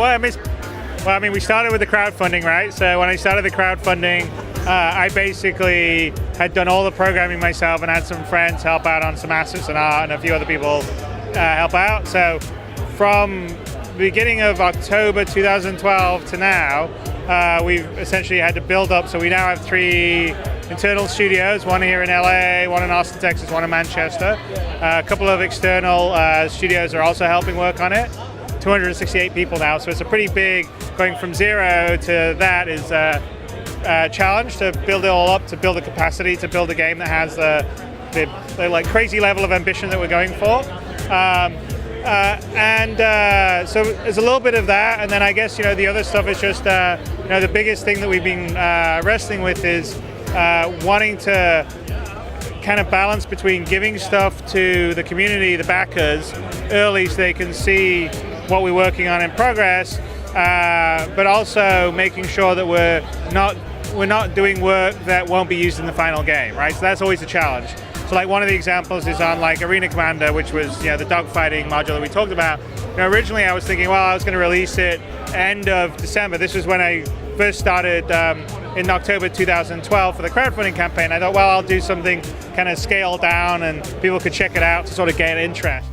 I mean, we started with the crowdfunding, right? So when I started the crowdfunding, I basically had done all the programming myself and had some friends help out on some assets and art, and a few other people help out. So from the beginning of October 2012 to now, we've essentially had to build up. So we now have 3 internal studios, one here in LA, one in Austin, Texas, one in Manchester. A couple of external studios are also helping work on it. 268 people now, so it's a pretty big, going from 0 to that is a challenge to build it all up, to build the capacity, to build a game that has the like crazy level of ambition that we're going for. So there's a little bit of that, and then I guess the other stuff is just the biggest thing that we've been wrestling with is wanting to kind of balance between giving stuff to the community, the backers, early so they can see what we're working on in progress, but also making sure that we're not doing work that won't be used in the final game, right? So that's always a challenge. So like one of the examples is on like Arena Commander, which was the dogfighting module that we talked about. Originally I was thinking, well, I was going to release it end of December. This was when I first started in October 2012 for the crowdfunding campaign. I thought, well, I'll do something kind of scaled down and people could check it out to sort of gain interest.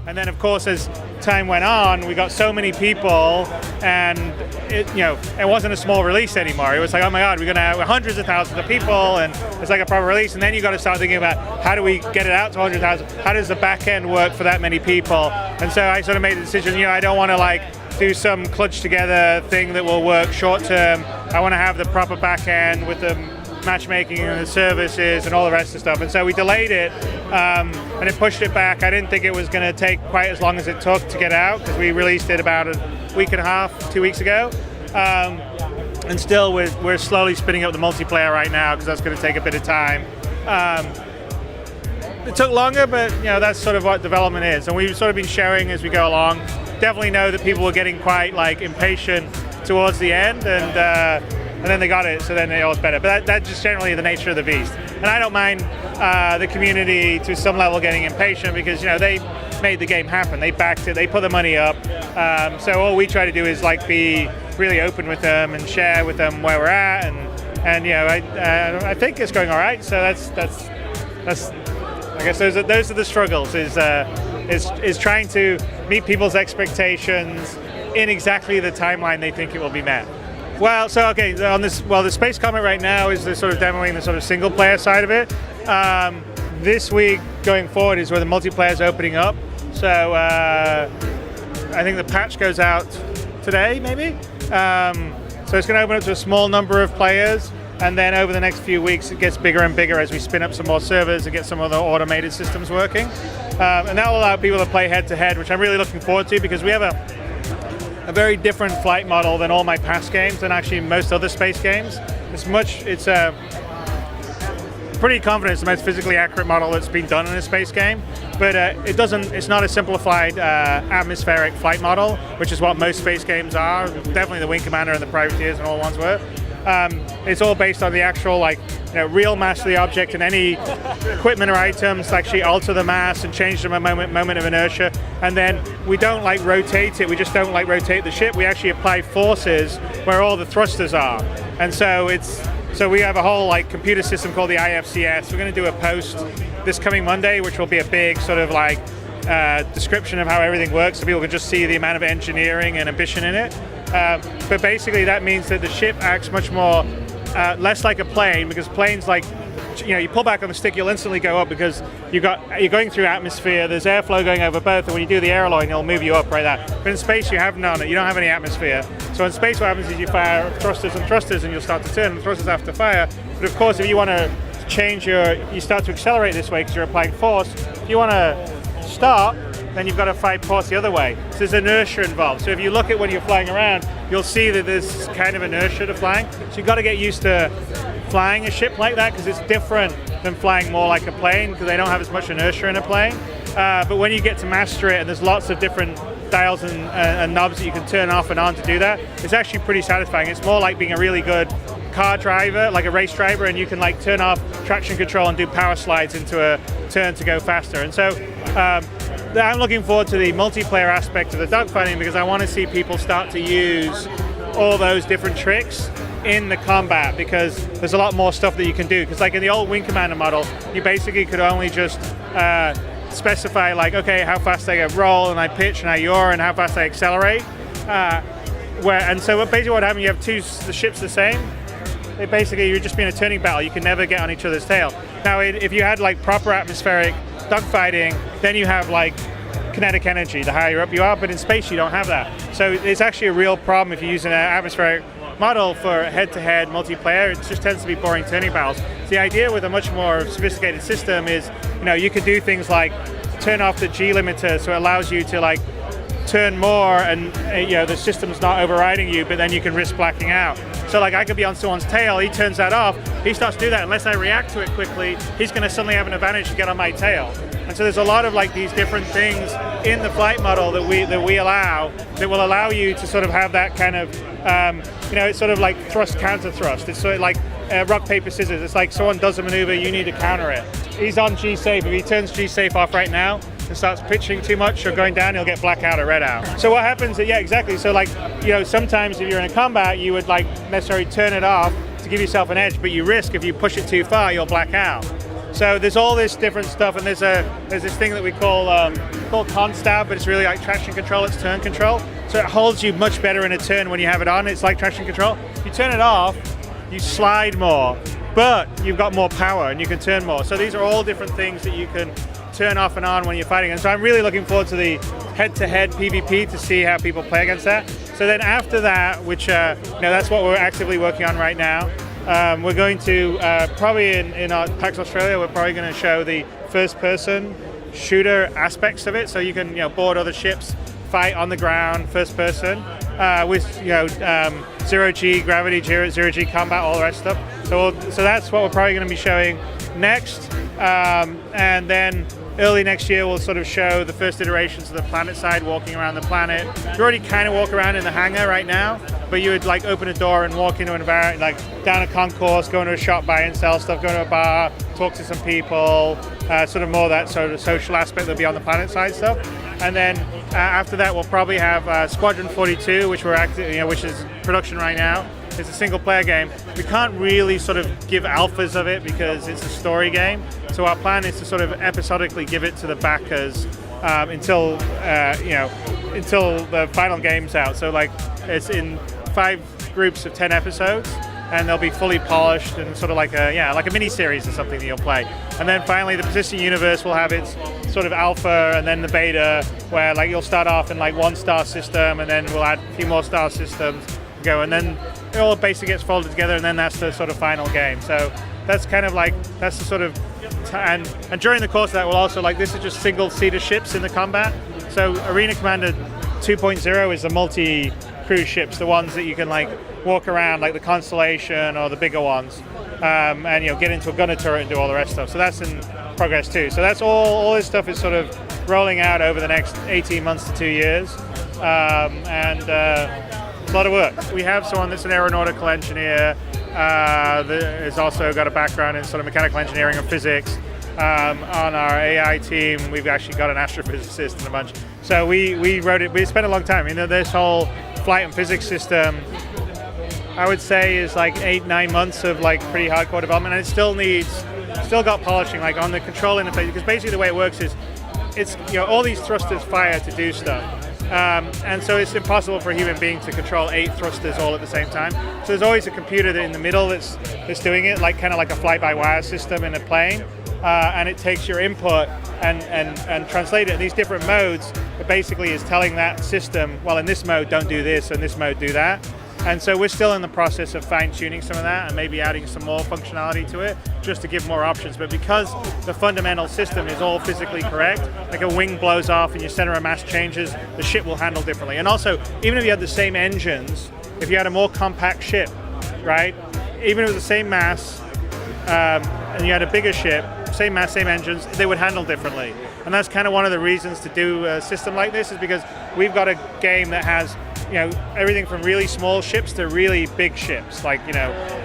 And then, of course, as time went on, we got so many people, and it wasn't a small release anymore. It was like, oh my God, we're going to have hundreds of thousands of people, and it's like a proper release. And then you got to start thinking about how do we get it out to 100,000? How does the back end work for that many people? And so I sort of made the decision. I don't want to like do some clutch together thing that will work short term. I want to have the proper back end with the matchmaking and the services and all the rest of the stuff. And so we delayed it and it pushed it back. I didn't think it was going to take quite as long as it took to get out, because we released it about a week and a half, 2 weeks ago. And still we're slowly spinning up the multiplayer right now, because that's going to take a bit of time. It took longer, but that's sort of what development is. And we've sort of been sharing as we go along. Definitely know that people were getting quite like impatient towards the end, and then they got it, so then it was better. But that's just generally the nature of the beast. And I don't mind the community to some level getting impatient, because they made the game happen. They backed it. They put the money up. So all we try to do is like be really open with them and share with them where we're at. And I think it's going all right. So that's I guess those are the struggles. Is trying to meet people's expectations in exactly the timeline they think it will be met. Well, so okay, on this, the Space Comet right now is the sort of demoing the sort of single player side of it. This week going forward is where the multiplayer is opening up. So I think the patch goes out today, maybe. So it's going to open up to a small number of players, and then over the next few weeks it gets bigger and bigger as we spin up some more servers and get some other automated systems working. And that will allow people to play head to head, which I'm really looking forward to, because we have a very different flight model than all my past games and actually most other space games. It's a pretty confident it's the most physically accurate model that's been done in a space game, but it's not a simplified atmospheric flight model, which is what most space games are. Definitely the Wing Commander and the Privateers and all ones were. It's all based on the actual real mass of the object, and any equipment or items actually alter the mass and change the moment of inertia. And then we don't rotate it. We just don't rotate the ship. We actually apply forces where all the thrusters are. And so we have a whole computer system called the IFCS. We're going to do a post this coming Monday, which will be a big sort of description of how everything works, so people can just see the amount of engineering and ambition in it. But basically that means that the ship acts much more less like a plane, because planes you pull back on the stick, you'll instantly go up because you're going through atmosphere, there's airflow going over both, and when you do the airline, it'll move you up right there. But in space you have none, you don't have any atmosphere. So in space what happens is you fire thrusters and thrusters and you'll start to turn, and the thrusters have to fire. But of course if you want to change you start to accelerate this way because you're applying force. If you want to stop, then you've got to fight force the other way. So there's inertia involved. So if you look at when you're flying around, you'll see that there's kind of inertia to flying. So you've got to get used to flying a ship like that, because it's different than flying more like a plane, because they don't have as much inertia in a plane. But when you get to master it, and there's lots of different dials and knobs that you can turn off and on to do that, it's actually pretty satisfying. It's more like being a really good car driver, like a race driver, and you can turn off traction control and do power slides into a turn to go faster. And so I'm looking forward to the multiplayer aspect of the dogfighting because I want to see people start to use all those different tricks in the combat, because there's a lot more stuff that you can do. Because like in the old Wing Commander model, you basically could only just specify like, okay, how fast I roll and I pitch and I yaw and how fast I accelerate. And so basically what happened, you have the ships the same. You're just being a turning battle. You can never get on each other's tail. Now, if you had like proper atmospheric dogfighting, then you have like kinetic energy the higher up you are, but in space you don't have that. So it's actually a real problem if you're using an atmospheric model for head-to-head multiplayer. It just tends to be boring turning battles. So the idea with a much more sophisticated system is, you can do things like turn off the G limiter, so it allows you to like turn more, and the system's not overriding you, but then you can risk blacking out. So like I could be on someone's tail, he turns that off, he starts to do that. Unless I react to it quickly, he's going to suddenly have an advantage to get on my tail. And so there's a lot of like these different things in the flight model that we allow that will allow you to sort of have that kind of it's sort of like thrust counter thrust. It's sort of like rock paper scissors. It's like someone does a maneuver, you need to counter it. He's on G safe. If he turns G safe off right now and starts pitching too much or going down, he'll get blackout or red out. So what happens? Yeah, exactly. So like sometimes if you're in a combat, you would like necessarily turn it off to give yourself an edge, but you risk if you push it too far, you'll black out. So there's all this different stuff, and there's this thing that we call constab, but it's really like traction control. It's turn control. So it holds you much better in a turn when you have it on. It's like traction control. If you turn it off, you slide more, but you've got more power and you can turn more. So these are all different things that you can turn off and on when you're fighting. And so I'm really looking forward to the head-to-head PvP to see how people play against that. So then after that, which that's what we're actively working on right now. We're going to probably in our PAX Australia, we're probably going to show the first-person shooter aspects of it. So you can board other ships, fight on the ground, first person with zero G gravity, zero G combat, all the rest of stuff. So that's what we're probably going to be showing next, and then early next year we'll sort of show the first iterations of the planet side, walking around the planet. You already kind of walk around in the hangar right now, but you would like open a door and walk into an environment, like down a concourse, go into a shop, buy and sell stuff, go to a bar, talk to some people, sort of more that sort of social aspect that'll be on the planet side stuff. And then after that we'll probably have Squadron 42, which which is production right now. It's a single player game. We can't really sort of give alphas of it because it's a story game. So our plan is to sort of episodically give it to the backers until the final game's out. So like it's in 5 groups of 10 episodes, and they'll be fully polished and sort of like a mini series or something that you'll play. And then finally the Persistent Universe will have its sort of alpha and then the beta, where like you'll start off in like 1-star system, and then we'll add a few more star systems, and then it all basically gets folded together, and then that's the sort of final game. So that's kind of like, that's the sort of, and during the course of that we'll also, like, this is just single-seater ships in the combat. So Arena Commander 2.0 is the multi-cruise ships, the ones that you can like walk around, like the Constellation or the bigger ones, and get into a gunner turret and do all the rest of stuff. So that's in progress too. So that's all this stuff is sort of rolling out over the next 18 months to 2 years, and it's a lot of work. We have someone that's an aeronautical engineer that has also got a background in sort of mechanical engineering and physics. On our AI team, we've actually got an astrophysicist and a bunch. So we wrote it. We spent a long time. This whole flight and physics system, I would say, is like 8-9 months of like pretty hardcore development, and it still got polishing, like on the control interface. Because basically the way it works is, it's all these thrusters fire to do stuff. And so it's impossible for a human being to control 8 thrusters all at the same time. So there's always a computer in the middle that's doing it, like kind of like a fly-by-wire system in a plane, and it takes your input and translate it in these different modes. It basically is telling that system, well, in this mode don't do this, and this mode do that. And so we're still in the process of fine-tuning some of that and maybe adding some more functionality to it just to give more options. But because the fundamental system is all physically correct, like a wing blows off and your center of mass changes, the ship will handle differently. And also, even if you had the same engines, if you had a more compact ship, right, even with the same mass, and you had a bigger ship, same mass, same engines, they would handle differently. And that's kind of one of the reasons to do a system like this, is because we've got a game that has everything from really small ships to really big ships, like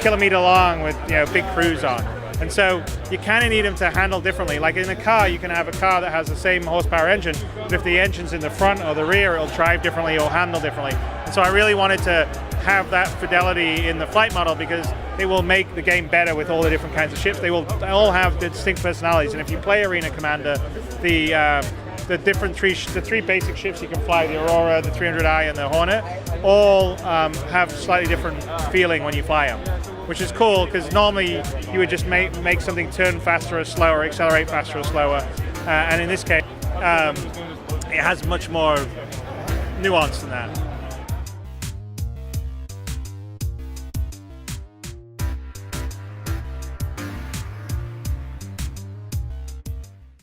kilometer long with big crews on. And so you kind of need them to handle differently. Like in a car, you can have a car that has the same horsepower engine, but if the engine's in the front or the rear, it'll drive differently, it'll handle differently. And so I really wanted to have that fidelity in the flight model because it will make the game better with all the different kinds of ships. They all have distinct personalities, and if you play Arena Commander, the three basic ships you can fly, the Aurora, the 300i, and the Hornet, all have slightly different feeling when you fly them, which is cool because normally you would just make something turn faster or slower, accelerate faster or slower, and in this case, it has much more nuance than that.